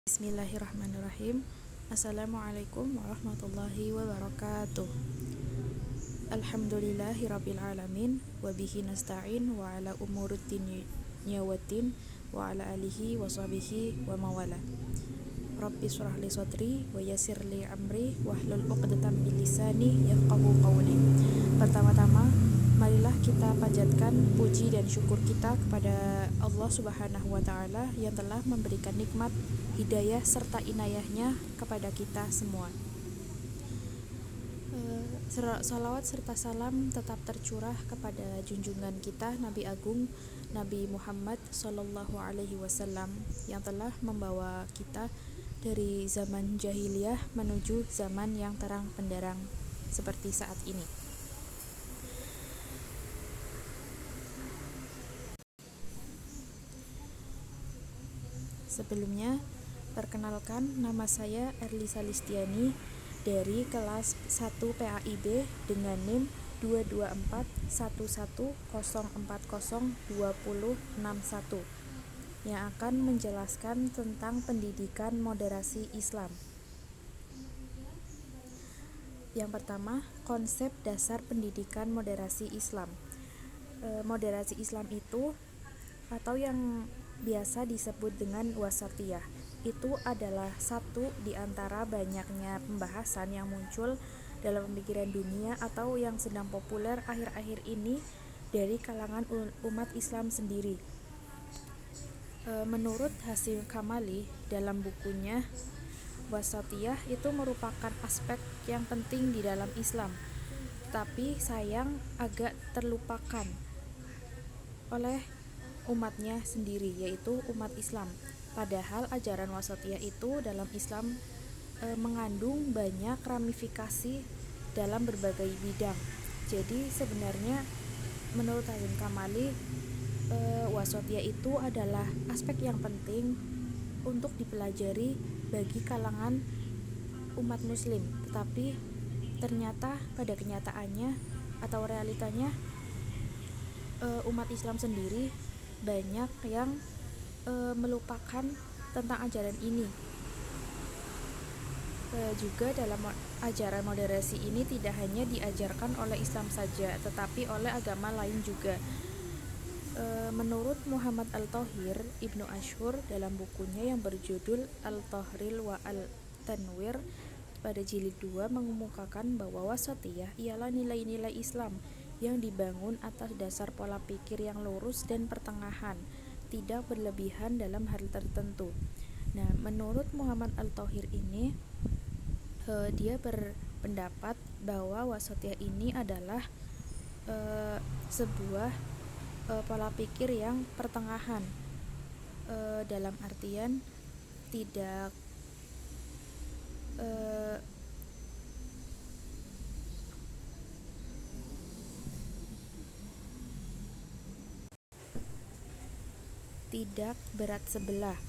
Bismillahirrahmanirrahim. Assalamualaikum warahmatullahi wabarakatuh. Alhamdulillahirabbil alamin wa bihi nasta'in wa ala umurid dunya waddin wa ala alihi wa sahbihi wa mawala. Rabbi shrah li sadri wa yassir li amri wahlul 'uqdatam min lisani yafqahu qawli. Pertama-tama, marilah kita panjatkan puji dan syukur kita kepada Allah Subhanahu wa taala yang telah memberikan nikmat hidayah serta inayahnya kepada kita semua. Salawat serta salam tetap tercurah kepada junjungan kita Nabi Agung Nabi Muhammad Sallallahu Alaihi Wasallam yang telah membawa kita dari zaman jahiliyah menuju zaman yang terang benderang seperti saat ini. Sebelumnya, perkenalkan, nama saya Erlisa Listiani dari kelas 1 PAIB dengan NIM 22411402061 yang akan menjelaskan tentang pendidikan moderasi Islam. Yang pertama, konsep dasar pendidikan moderasi Islam. Moderasi Islam itu atau yang biasa disebut dengan wasatiyah itu adalah satu di antara banyaknya pembahasan yang muncul dalam pemikiran dunia atau yang sedang populer akhir-akhir ini dari kalangan umat Islam sendiri. Menurut Hasyim Kamali dalam bukunya, wasatiyah itu merupakan aspek yang penting di dalam Islam, tapi sayang agak terlupakan oleh umatnya sendiri, yaitu umat Islam. Padahal ajaran wasatiyah itu dalam Islam mengandung banyak ramifikasi dalam berbagai bidang. Jadi sebenarnya menurut Hasyim Kamali, wasatiyah itu adalah aspek yang penting untuk dipelajari bagi kalangan umat muslim. Tetapi ternyata pada kenyataannya atau realitanya umat Islam sendiri banyak yang melupakan tentang ajaran ini. Juga dalam ajaran moderasi ini tidak hanya diajarkan oleh Islam saja, tetapi oleh agama lain juga. Menurut Muhammad Al-Thohir Ibnu Ashur dalam bukunya yang berjudul Al-Tahril wa Al-Tanwir pada jilid 2 mengemukakan bahwa wasatiyah ialah nilai-nilai Islam yang dibangun atas dasar pola pikir yang lurus dan pertengahan, tidak berlebihan dalam hal tertentu. Nah, menurut Muhammad Al-Thohir ini, dia berpendapat bahwa wasatiyah ini adalah sebuah pola pikir yang pertengahan, dalam artian tidak tidak berat sebelah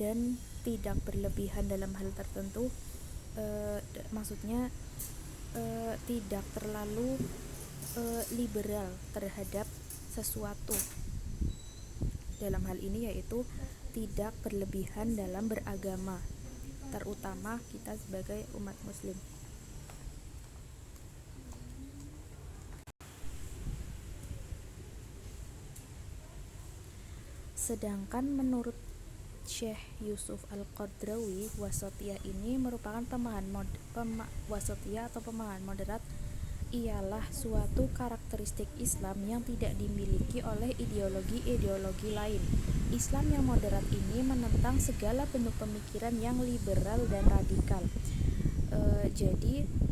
dan tidak berlebihan dalam hal tertentu. Maksudnya tidak terlalu liberal terhadap sesuatu. Dalam hal ini yaitu tidak berlebihan dalam beragama, terutama kita sebagai umat muslim. Sedangkan menurut Syekh Yusuf Al-Qadrawi, wasatiyah ini merupakan wasatiyah atau pemahaman moderat ialah suatu karakteristik Islam yang tidak dimiliki oleh ideologi-ideologi lain. Islam yang moderat ini menentang segala bentuk pemikiran yang liberal dan radikal. Jadi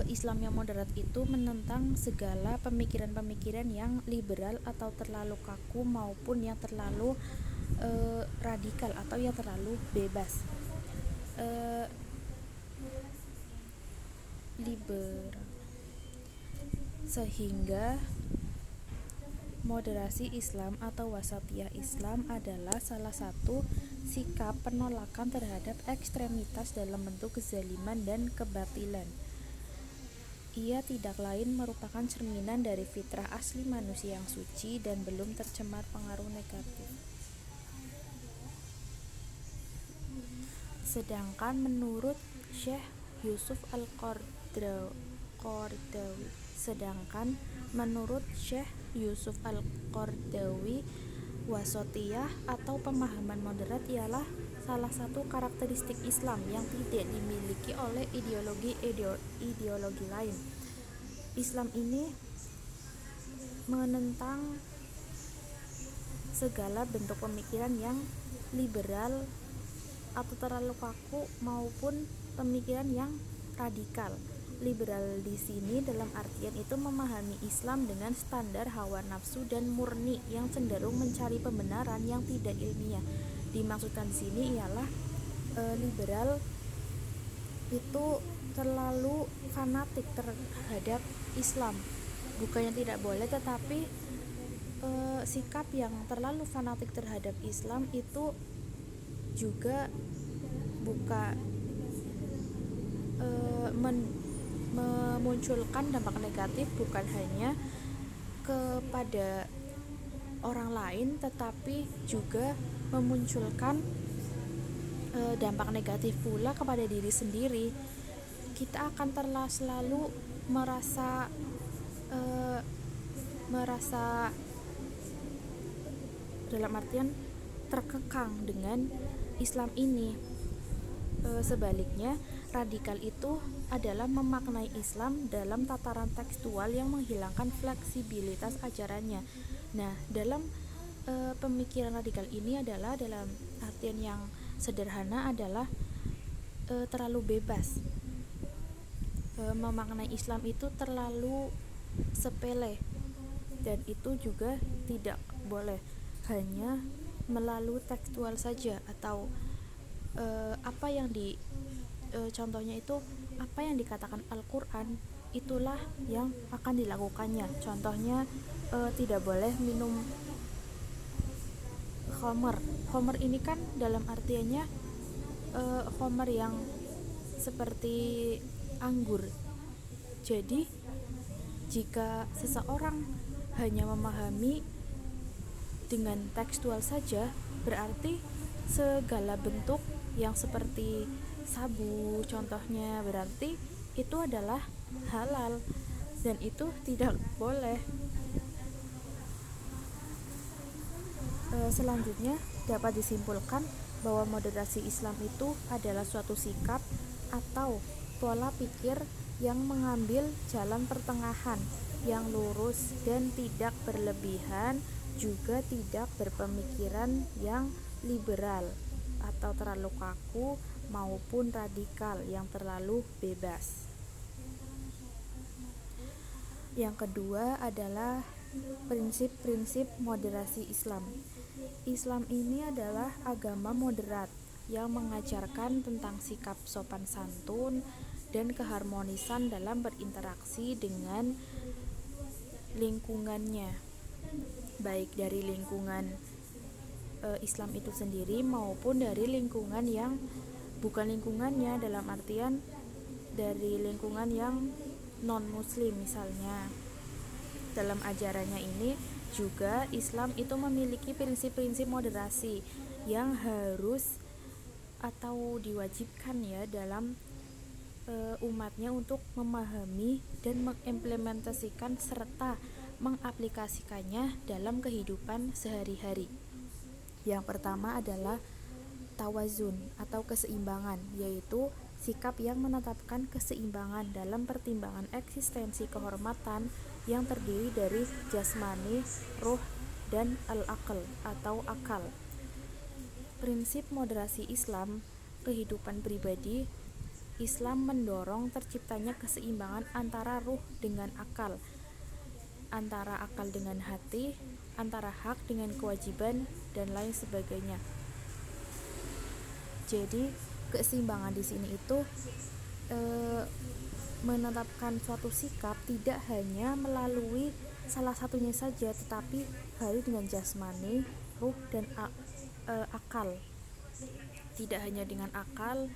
Islam yang moderat itu menentang segala pemikiran-pemikiran yang liberal atau terlalu kaku maupun yang terlalu radikal atau yang terlalu bebas. Liberal. Sehingga moderasi Islam atau wasatiyah Islam adalah salah satu sikap penolakan terhadap ekstremitas dalam bentuk kezaliman dan kebatilan. Ia tidak lain merupakan cerminan dari fitrah asli manusia yang suci dan belum tercemar pengaruh negatif. Sedangkan menurut Syekh Yusuf Al-Qaradawi sedangkan menurut Syekh Yusuf Al-Qaradawi, wasatiyah atau pemahaman moderat ialah salah satu karakteristik Islam yang tidak dimiliki oleh ideologi lain. Islam ini menentang segala bentuk pemikiran yang liberal atau terlalu kaku maupun pemikiran yang radikal. Liberal di sini dalam artian itu memahami Islam dengan standar hawa nafsu dan murni yang cenderung mencari pembenaran yang tidak ilmiah. Dimaksudkan di sini ialah liberal itu terlalu fanatik terhadap Islam. Bukannya tidak boleh, tetapi sikap yang terlalu fanatik terhadap Islam itu juga memunculkan dampak negatif bukan hanya kepada orang lain, tetapi juga memunculkan dampak negatif pula kepada diri sendiri. Kita akan selalu merasa dalam artian terkekang dengan Islam ini. Sebaliknya, radikal itu adalah memaknai Islam dalam tataran tekstual yang menghilangkan fleksibilitas ajarannya. Nah, dalam pemikiran radikal ini adalah dalam artian yang sederhana adalah terlalu bebas. Memaknai Islam itu terlalu sepele, dan itu juga tidak boleh hanya melalui tekstual saja, atau apa yang contohnya itu apa yang dikatakan Al-Quran itulah yang akan dilakukannya. Contohnya tidak boleh minum khamr ini kan dalam artiannya khamr yang seperti anggur. Jadi jika seseorang hanya memahami dengan tekstual saja, berarti segala bentuk yang seperti sabu contohnya berarti itu adalah halal, dan itu tidak boleh. Selanjutnya dapat disimpulkan bahwa moderasi Islam itu adalah suatu sikap atau pola pikir yang mengambil jalan pertengahan yang lurus dan tidak berlebihan, juga tidak berpemikiran yang liberal atau terlalu kaku maupun radikal yang terlalu bebas. Yang kedua adalah prinsip-prinsip moderasi Islam. Islam ini adalah agama moderat yang mengajarkan tentang sikap sopan santun dan keharmonisan dalam berinteraksi dengan lingkungannya, baik dari lingkungan Islam itu sendiri maupun dari lingkungan yang bukan lingkungannya, dalam artian dari lingkungan yang non-muslim misalnya. Dalam ajarannya ini juga Islam itu memiliki prinsip-prinsip moderasi yang harus atau diwajibkan ya dalam umatnya untuk memahami dan mengimplementasikan serta mengaplikasikannya dalam kehidupan sehari-hari. Yang pertama adalah tawazun atau keseimbangan, yaitu sikap yang menetapkan keseimbangan dalam pertimbangan eksistensi kehormatan yang terdiri dari jasmani, ruh, dan al-aql atau akal. Prinsip moderasi Islam, kehidupan pribadi, Islam mendorong terciptanya keseimbangan antara ruh dengan akal, antara akal dengan hati, antara hak dengan kewajiban, dan lain sebagainya. Jadi keseimbangan di sini itu menetapkan suatu sikap tidak hanya melalui salah satunya saja, tetapi harus dengan jasmani, ruh, dan akal. Tidak hanya dengan akal,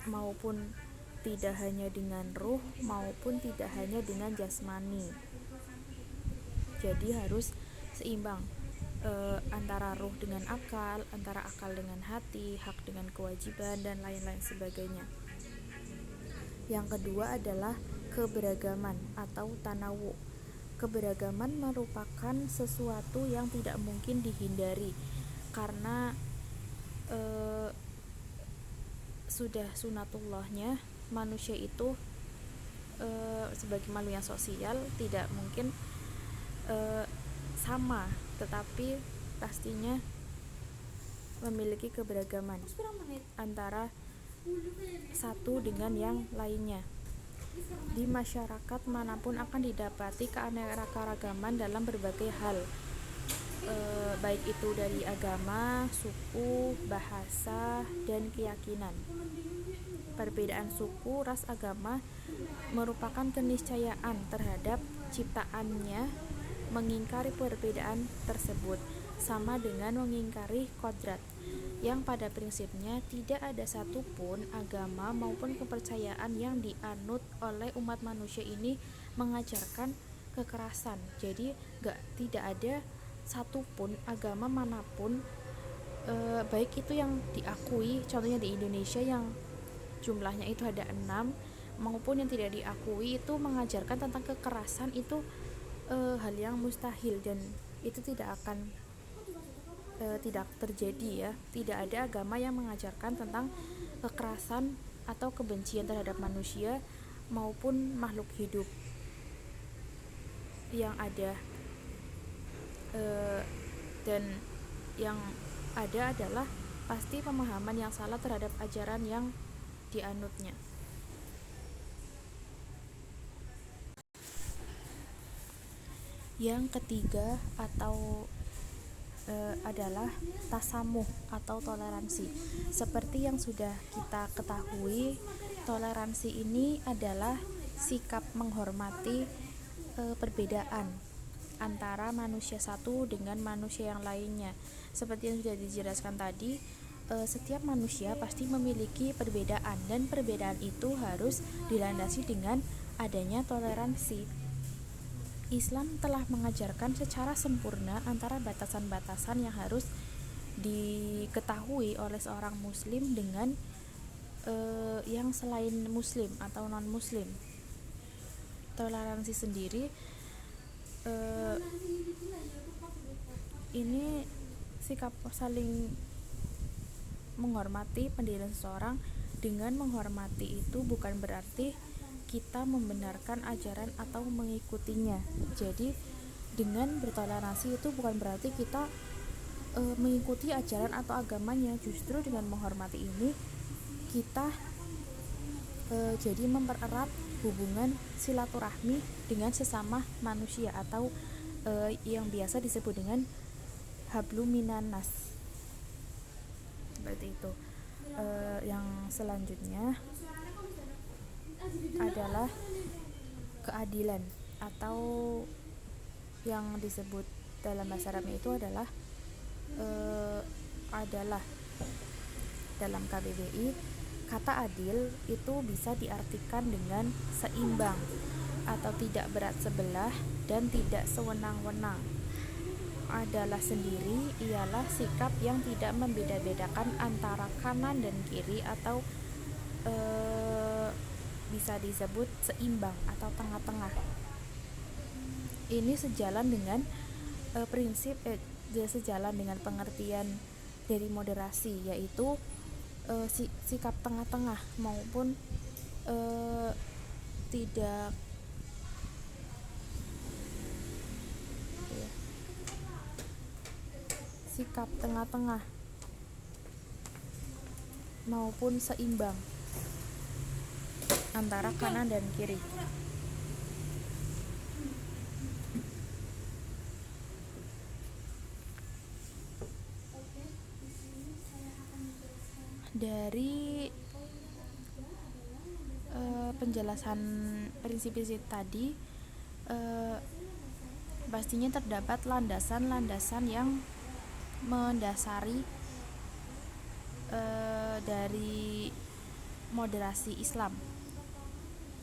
maupun tidak hanya dengan ruh, maupun tidak hanya dengan jasmani. Jadi harus seimbang. antara ruh dengan akal, antara akal dengan hati, hak dengan kewajiban, dan lain-lain sebagainya. Yang kedua adalah keberagaman atau tanawu. Keberagaman merupakan sesuatu yang tidak mungkin dihindari karena sudah sunatullahnya manusia itu sebagai makhluk yang sosial tidak mungkin sama, tetapi pastinya memiliki keberagaman antara satu dengan yang lainnya. Di masyarakat manapun akan didapati keanekaragaman dalam berbagai hal, baik itu dari agama, suku, bahasa, dan keyakinan. Perbedaan suku, ras, agama merupakan keniscayaan terhadap ciptaannya. Mengingkari perbedaan tersebut sama dengan mengingkari kodrat, yang pada prinsipnya tidak ada satupun agama maupun kepercayaan yang dianut oleh umat manusia ini mengajarkan kekerasan. Jadi tidak ada satupun agama manapun, baik itu yang diakui, contohnya di Indonesia yang jumlahnya itu ada 6, maupun yang tidak diakui itu mengajarkan tentang kekerasan. Itu hal yang mustahil dan itu tidak terjadi ya. Tidak ada agama yang mengajarkan tentang kekerasan atau kebencian terhadap manusia maupun makhluk hidup yang ada, dan yang ada adalah pasti pemahaman yang salah terhadap ajaran yang dianutnya. Yang ketiga adalah tasamuh atau toleransi. Seperti yang sudah kita ketahui, toleransi ini adalah sikap menghormati perbedaan antara manusia satu dengan manusia yang lainnya. Seperti yang sudah dijelaskan tadi, setiap manusia pasti memiliki perbedaan dan perbedaan itu harus dilandasi dengan adanya toleransi. Islam telah mengajarkan secara sempurna antara batasan-batasan yang harus diketahui oleh seorang muslim dengan yang selain muslim atau non-muslim. Toleransi sendiri ini sikap saling menghormati pendirian seseorang. Dengan menghormati itu bukan berarti kita membenarkan ajaran atau mengikutinya. Jadi dengan bertoleransi itu bukan berarti kita mengikuti ajaran atau agamanya. Justru dengan menghormati ini kita jadi mempererat hubungan silaturahmi dengan sesama manusia atau yang biasa disebut dengan hablum minan nas. Seperti itu. Yang selanjutnya adalah keadilan, atau yang disebut dalam bahasa Arabnya itu adalah dalam KBBI kata adil itu bisa diartikan dengan seimbang atau tidak berat sebelah dan tidak sewenang-wenang. Adalah sendiri ialah sikap yang tidak membeda-bedakan antara kanan dan kiri atau bisa disebut seimbang atau tengah-tengah. Ini sejalan dengan sejalan dengan pengertian dari moderasi, yaitu sikap tengah-tengah maupun tidak sikap tengah-tengah maupun seimbang antara kanan dan kiri. Dari penjelasan prinsip-prinsip tadi, pastinya terdapat landasan-landasan yang mendasari dari moderasi Islam.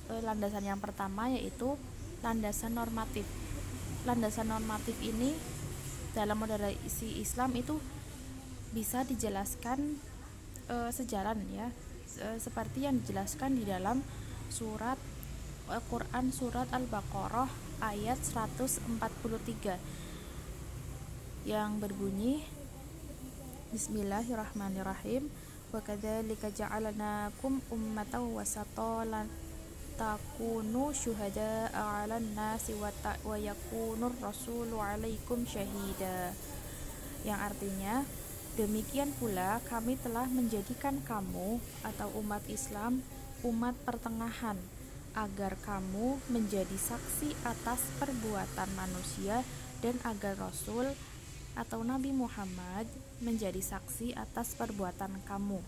Landasan yang pertama yaitu landasan normatif. Landasan normatif ini dalam moderasi Islam itu bisa dijelaskan sejalan ya, seperti yang dijelaskan di dalam surat Quran surat Al-Baqarah ayat 143 yang berbunyi Bismillahirrahmanirrahim, wa kadzalika ja'alnakum ummatan wasatan takunu syuhada'a 'alan nasi wa yakunur rasulu 'alaikum syahida, yang artinya demikian pula kami telah menjadikan kamu atau umat Islam umat pertengahan agar kamu menjadi saksi atas perbuatan manusia dan agar Rasul atau Nabi Muhammad menjadi saksi atas perbuatan kamu.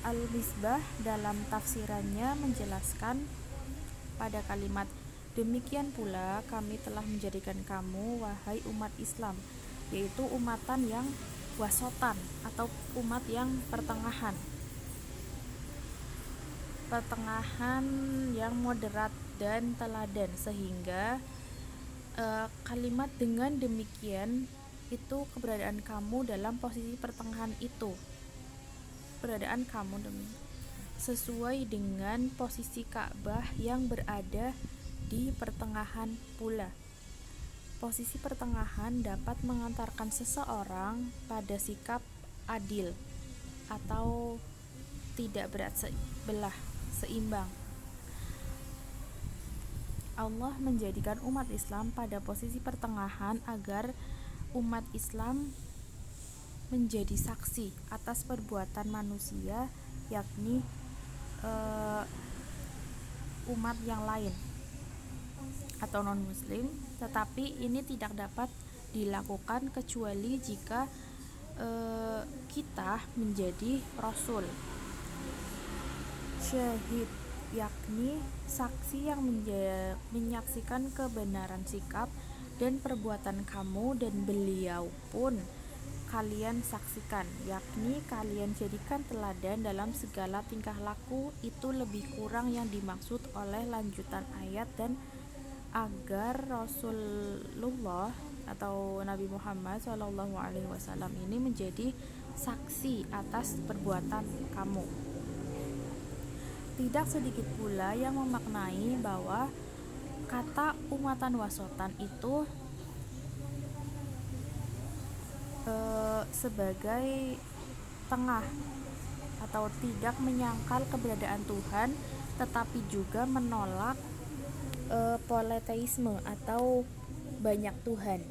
Al-Misbah dalam tafsirannya menjelaskan pada kalimat demikian pula kami telah menjadikan kamu wahai umat Islam, yaitu umatan yang wasotan atau umat yang pertengahan yang moderat dan teladan, sehingga kalimat dengan demikian itu keberadaan kamu dalam posisi pertengahan itu, keberadaan kamu sesuai dengan posisi Ka'bah yang berada di pertengahan pula. Posisi pertengahan dapat mengantarkan seseorang pada sikap adil atau tidak berat sebelah, seimbang. Allah menjadikan umat Islam pada posisi pertengahan agar umat Islam menjadi saksi atas perbuatan manusia, yakni umat yang lain atau non-muslim, tetapi ini tidak dapat dilakukan kecuali jika kita menjadi rasul. Syahid yakni saksi yang menyaksikan kebenaran sikap dan perbuatan kamu, dan beliau pun kalian saksikan, yakni kalian jadikan teladan dalam segala tingkah laku. Itu lebih kurang yang dimaksud oleh lanjutan ayat, dan agar Rasulullah atau Nabi Muhammad SAW ini menjadi saksi atas perbuatan kamu. Tidak sedikit pula yang memaknai bahwa kata umatan wasotan itu sebagai tengah atau tidak menyangkal keberadaan Tuhan, tetapi juga menolak politeisme atau banyak Tuhan.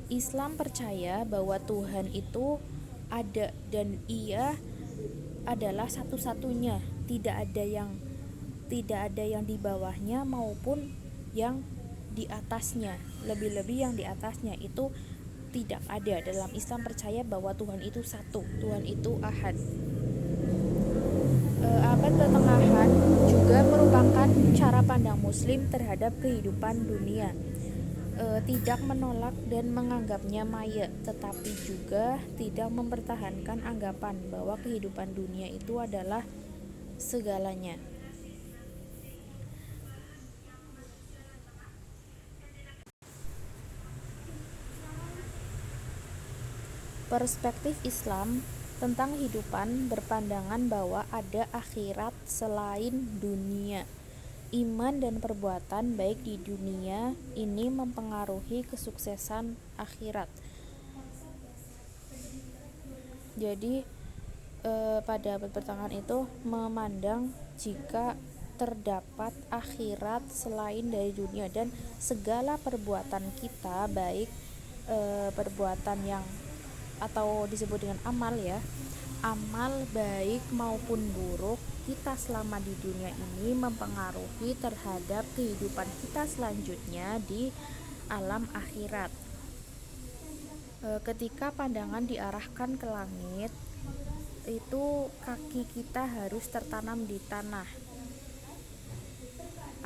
Islam percaya bahwa Tuhan itu ada dan Ia adalah satu-satunya, tidak ada yang di bawahnya maupun yang di atasnya, lebih-lebih yang di atasnya itu tidak ada. Dalam Islam percaya bahwa Tuhan itu satu, Tuhan itu ahad. Abad pertengahan juga merupakan cara pandang Muslim terhadap kehidupan dunia, tidak menolak dan menganggapnya maya, tetapi juga tidak mempertahankan anggapan bahwa kehidupan dunia itu adalah segalanya. Perspektif Islam tentang kehidupan berpandangan bahwa ada akhirat selain dunia. Iman dan perbuatan baik di dunia ini mempengaruhi kesuksesan akhirat. Jadi pada abad pertengahan itu memandang jika terdapat akhirat selain dari dunia, dan segala perbuatan kita baik perbuatan yang atau disebut dengan amal ya, amal baik maupun buruk kita selama di dunia ini mempengaruhi terhadap kehidupan kita selanjutnya di alam akhirat. Ketika pandangan diarahkan ke langit, itu kaki kita harus tertanam di tanah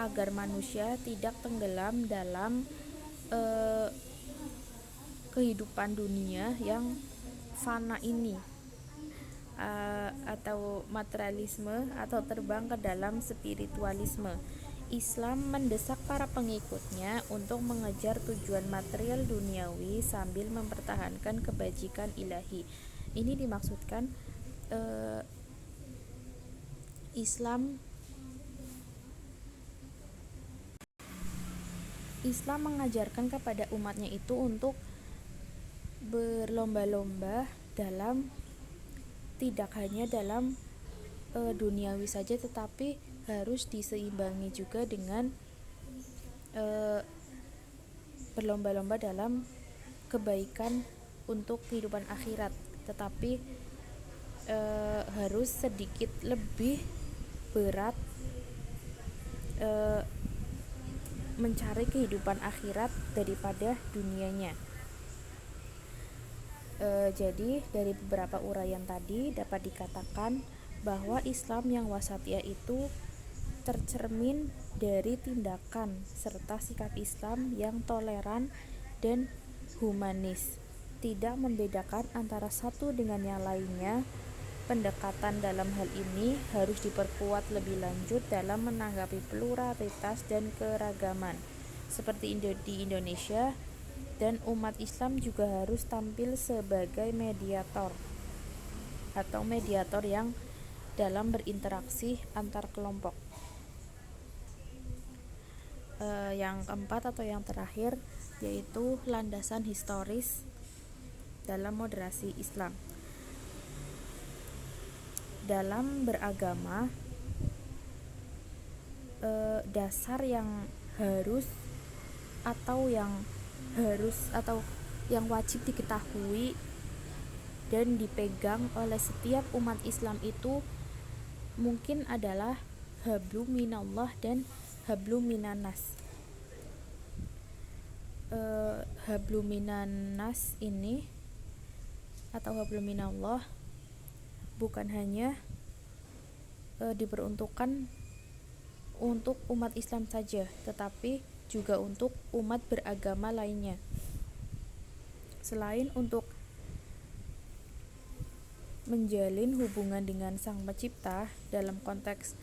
agar manusia tidak tenggelam dalam kehidupan dunia yang fana ini, atau materialisme, atau terbang ke dalam spiritualisme. Islam mendesak para pengikutnya untuk mengejar tujuan material duniawi sambil mempertahankan kebajikan ilahi. Ini dimaksudkan Islam mengajarkan kepada umatnya itu untuk berlomba-lomba dalam tidak hanya dalam duniawi saja, tetapi harus diseimbangi juga dengan berlomba-lomba dalam kebaikan untuk kehidupan akhirat, tetapi harus sedikit lebih berat mencari kehidupan akhirat daripada dunianya. Jadi dari beberapa uraian tadi dapat dikatakan bahwa Islam yang wasatiyah itu tercermin dari tindakan serta sikap Islam yang toleran dan humanis, tidak membedakan antara satu dengan yang lainnya. Pendekatan dalam hal ini harus diperkuat lebih lanjut dalam menanggapi pluralitas dan keragaman seperti di Indonesia, dan umat Islam juga harus tampil sebagai mediator atau mediator yang dalam berinteraksi antar kelompok. Yang keempat atau yang terakhir yaitu landasan historis dalam moderasi Islam. Dalam beragama, dasar yang harus atau yang wajib diketahui dan dipegang oleh setiap umat Islam itu mungkin adalah hablum minallah dan hablum minannas. Hablum minannas ini atau hablum minallah bukan hanya diperuntukkan untuk umat Islam saja, tetapi juga untuk umat beragama lainnya. Selain untuk menjalin hubungan dengan Sang Pencipta, dalam konteks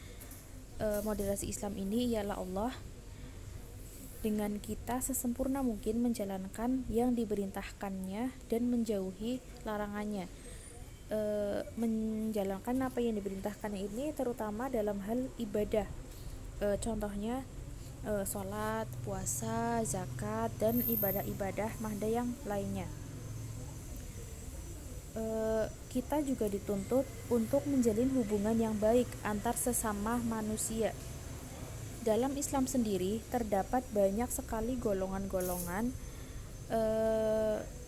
moderasi Islam ini ialah Allah, dengan kita sesempurna mungkin menjalankan yang diperintahkannya dan menjauhi larangannya. Menjalankan apa yang diperintahkannya ini terutama dalam hal ibadah, contohnya sholat, puasa, zakat, dan ibadah-ibadah mahda yang lainnya. Kita juga dituntut untuk menjalin hubungan yang baik antar sesama manusia. Dalam Islam sendiri terdapat banyak sekali golongan-golongan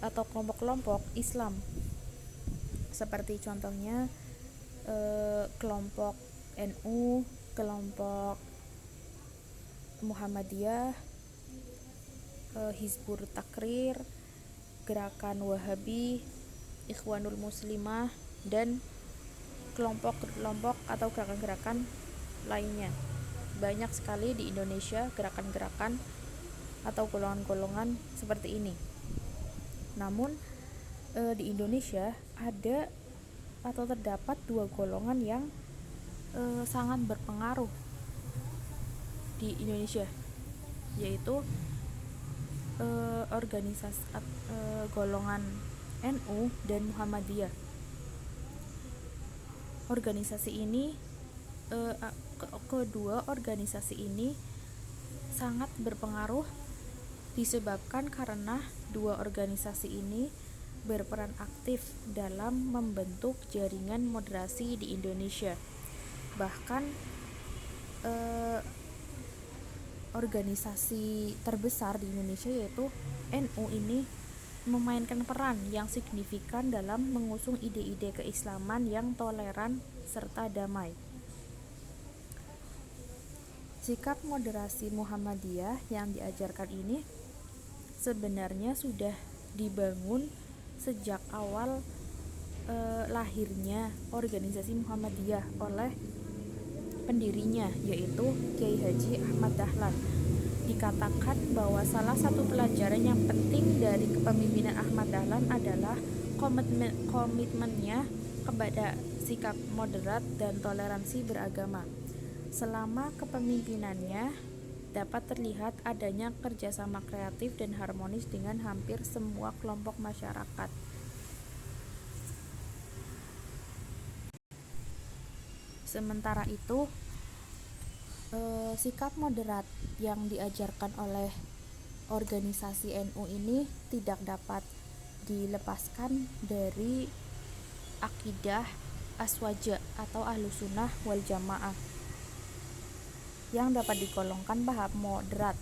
atau kelompok-kelompok Islam, seperti contohnya kelompok NU, kelompok Muhammadiyah, Hizbut Tahrir, gerakan Wahabi, Ikhwanul Muslimah, dan kelompok-kelompok atau gerakan-gerakan lainnya. Banyak sekali di Indonesia gerakan-gerakan atau golongan-golongan seperti ini. Namun di Indonesia ada atau terdapat dua golongan yang sangat berpengaruh di Indonesia, yaitu organisasi golongan NU dan Muhammadiyah. Kedua organisasi ini sangat berpengaruh disebabkan karena dua organisasi ini berperan aktif dalam membentuk jaringan moderasi di Indonesia. Bahkan organisasi terbesar di Indonesia yaitu NU ini memainkan peran yang signifikan dalam mengusung ide-ide keislaman yang toleran serta damai. Sikap moderasi Muhammadiyah yang diajarkan ini sebenarnya sudah dibangun sejak awal lahirnya organisasi Muhammadiyah oleh pendirinya, yaitu Kiai Haji Ahmad Dahlan. Dikatakan bahwa salah satu pelajaran yang penting dari kepemimpinan Ahmad Dahlan adalah komitmennya kepada sikap moderat dan toleransi beragama. Selama kepemimpinannya, dapat terlihat adanya kerjasama kreatif dan harmonis dengan hampir semua kelompok masyarakat. Sementara itu, sikap moderat yang diajarkan oleh organisasi NU ini tidak dapat dilepaskan dari akidah aswaja atau ahlussunnah wal jamaah yang dapat digolongkan paham moderat.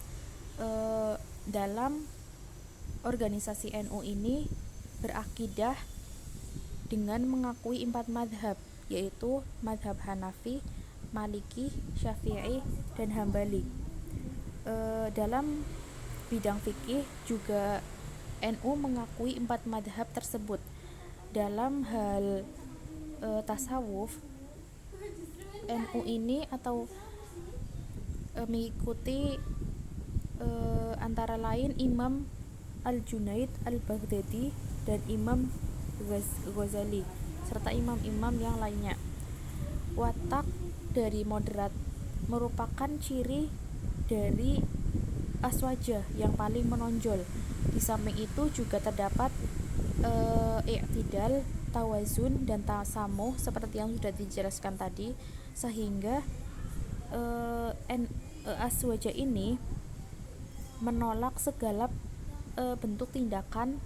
Dalam organisasi NU ini berakidah dengan mengakui 4 madhab, yaitu madhab Hanafi, Maliki, Syafi'i, dan Hambali. Dalam bidang fikih juga NU mengakui 4 madhab tersebut. Dalam hal tasawuf, NU ini atau mengikuti antara lain Imam Al-Junaid Al-Baghdadi dan Imam Ghazali serta imam-imam yang lainnya. Watak dari moderat merupakan ciri dari aswaja yang paling menonjol. Di samping itu juga terdapat i'tidal, tawazun, dan tasamuh seperti yang sudah dijelaskan tadi, sehingga aswaja ini menolak segala bentuk tindakan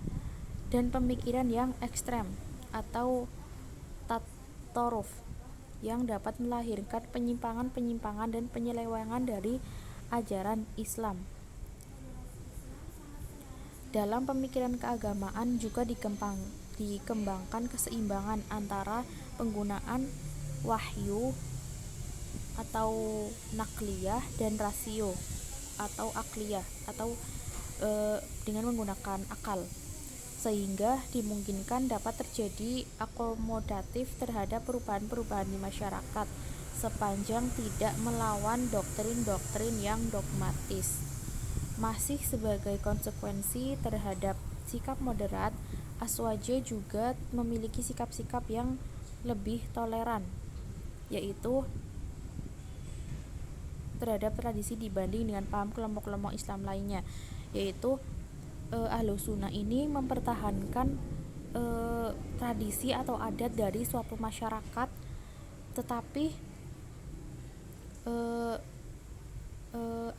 dan pemikiran yang ekstrem atau tatoruf yang dapat melahirkan penyimpangan-penyimpangan dan penyelewengan dari ajaran Islam. Dalam pemikiran keagamaan juga dikembangkan keseimbangan antara penggunaan wahyu atau nakliyah dan rasio atau akliyah atau dengan menggunakan akal, sehingga dimungkinkan dapat terjadi akomodatif terhadap perubahan-perubahan di masyarakat sepanjang tidak melawan doktrin-doktrin yang dogmatis. Masih sebagai konsekuensi terhadap sikap moderat, aswaja juga memiliki sikap-sikap yang lebih toleran, yaitu terhadap tradisi dibanding dengan paham kelompok-kelompok Islam lainnya, yaitu ahlussunnah ini mempertahankan tradisi atau adat dari suatu masyarakat, tetapi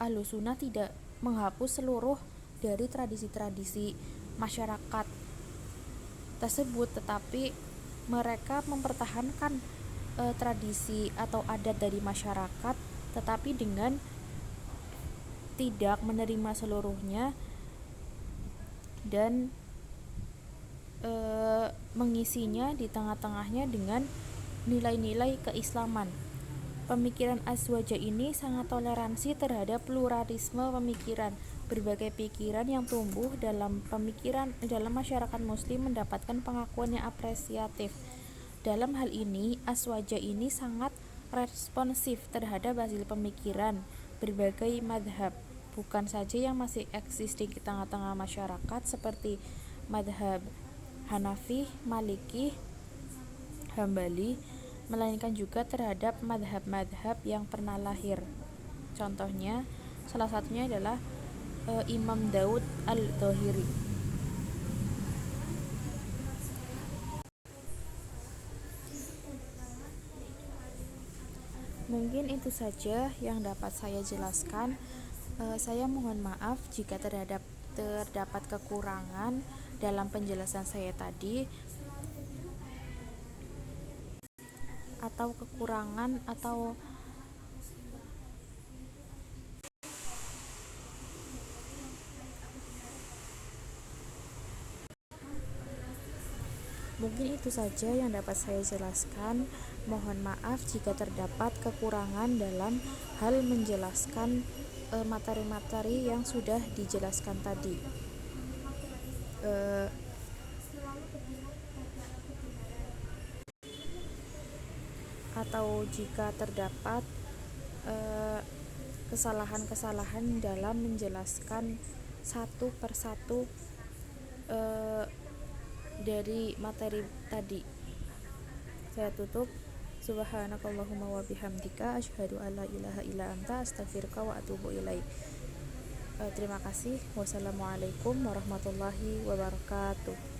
ahlussunnah tidak menghapus seluruh dari tradisi-tradisi masyarakat tersebut, tetapi mereka mempertahankan tradisi atau adat dari masyarakat, tetapi dengan tidak menerima seluruhnya dan mengisinya di tengah-tengahnya dengan nilai-nilai keislaman. Pemikiran aswaja ini sangat toleransi terhadap pluralisme pemikiran. Berbagai pikiran yang tumbuh dalam masyarakat muslim mendapatkan pengakuan yang apresiatif. Dalam hal ini, aswaja ini sangat responsif terhadap hasil pemikiran berbagai madhab, bukan saja yang masih eksis di tengah-tengah masyarakat seperti madhab Hanafi, Maliki, Hambali, melainkan juga terhadap madhab-madhab yang pernah lahir. Contohnya, salah satunya adalah Imam Daud Al-Dhahiri. Mungkin itu saja yang dapat saya jelaskan. Saya mohon maaf jika terdapat kekurangan dalam penjelasan saya tadi, atau kekurangan atau mungkin itu saja yang dapat saya jelaskan. Mohon maaf jika terdapat kekurangan dalam hal menjelaskan materi-materi yang sudah dijelaskan tadi. Atau jika terdapat kesalahan-kesalahan dalam menjelaskan satu persatu dari materi tadi. Saya tutup. Subhanakallahumma wa bihamdika asyhadu an la ilaha illa anta astaghfiruka wa atubu ilaik. Terima kasih. Wassalamualaikum warahmatullahi wabarakatuh.